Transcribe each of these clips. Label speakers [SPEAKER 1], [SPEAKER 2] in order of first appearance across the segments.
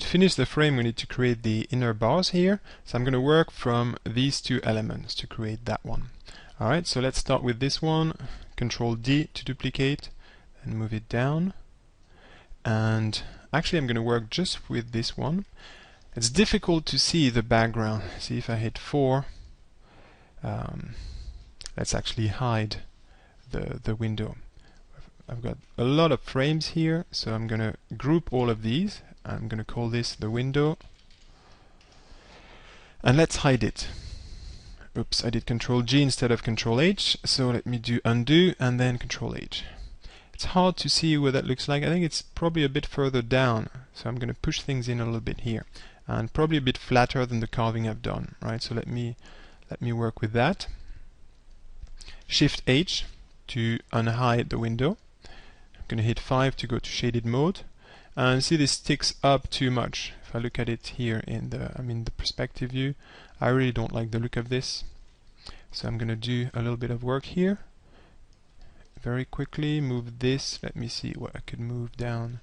[SPEAKER 1] finish the frame, we need to create the inner bars here. So I'm going to work from these two elements to create that one. Alright, so let's start with this one. Control D to duplicate and move it down. And actually I'm going to work just with this one. It's difficult to see the background. See, if I hit 4, let's actually hide the window. I've got a lot of frames here, so I'm going to group all of these. I'm going to call this the window. And let's hide it. Oops, I did Control G instead of Control H, so let me do undo and then Control H. It's hard to see what that looks like. I think it's probably a bit further down, so I'm going to push things in a little bit here. And probably a bit flatter than the carving I've done, right? So let me work with that. Shift H to unhide the window. I'm going to hit 5 to go to shaded mode. And see, this sticks up too much. If I look at it here in the perspective view, I really don't like the look of this. So I'm going to do a little bit of work here. Very quickly move this. Let me see what I could move down.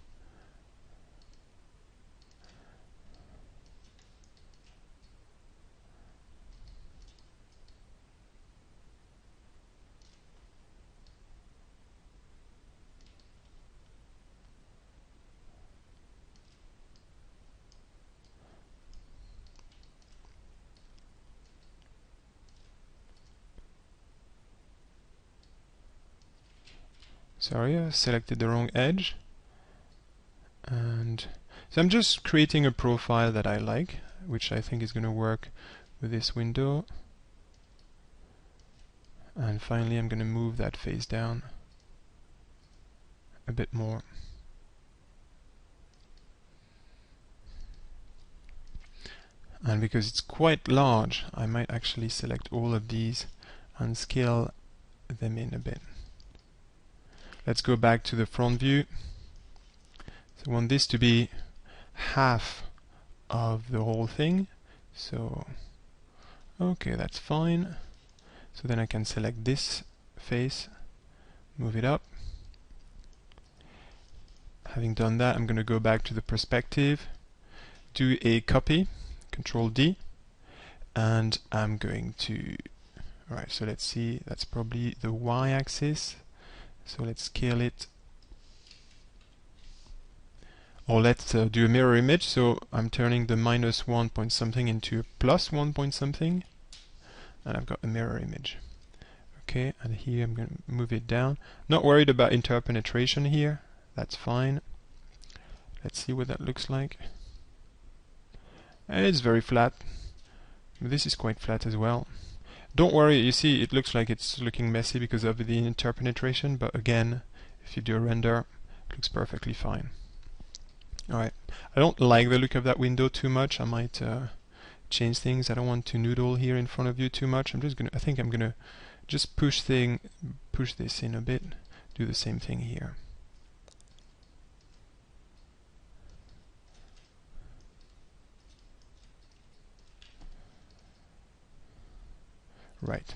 [SPEAKER 1] Sorry, I selected the wrong edge. And so I'm just creating a profile that I like, which I think is going to work with this window. And finally I'm going to move that face down a bit more. And because it's quite large, I might actually select all of these and scale them in a bit. Let's go back to the front view. So I want this to be half of the whole thing. So, okay, that's fine. So then I can select this face, move it up. Having done that, I'm going to go back to the perspective, do a copy, Control D, and I'm going to, alright, so let's see, that's probably the Y-axis. So let's scale it, or let's do a mirror image. So I'm turning the -1 point something into a +1 point something, and I've got a mirror image. Okay, and here I'm going to move it down. Not worried about interpenetration here, that's fine. Let's see what that looks like. And it's very flat. This is quite flat as well. Don't worry, you see it looks like it's looking messy because of the interpenetration, but again, if you do a render, it looks perfectly fine. Alright, I don't like the look of that window too much. I might change things. I don't want to noodle here in front of you too much. I think I'm gonna just push this in a bit, do the same thing here. Right,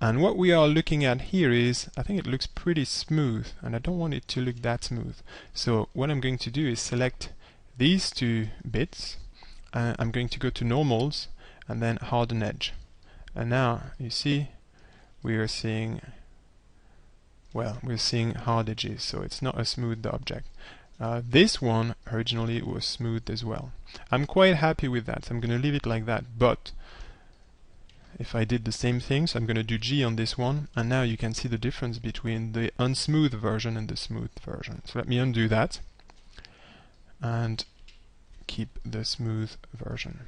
[SPEAKER 1] and what we are looking at here is, I think it looks pretty smooth, and I don't want it to look that smooth. So what I'm going to do is select these two bits. I'm going to go to normals and then harden edge. And now you see we are seeing, well, we're seeing hard edges, so it's not a smooth object. This one originally was smooth as well. I'm quite happy with that, so I'm going to leave it like that. But if I did the same thing, so I'm going to do G on this one, and now you can see the difference between the unsmooth version and the smooth version. So let me undo that and keep the smooth version.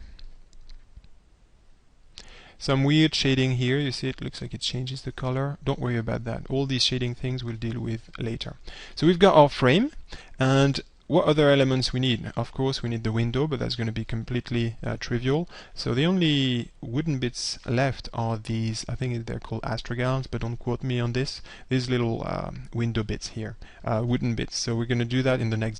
[SPEAKER 1] Some weird shading here, you see it looks like it changes the color. Don't worry about that. All these shading things we'll deal with later. So we've got our frame, and what other elements we need? Of course we need the window, but that's going to be completely trivial. So the only wooden bits left are these, I think they're called astragals, but don't quote me on this, these little window bits here, wooden bits. So we're going to do that in the next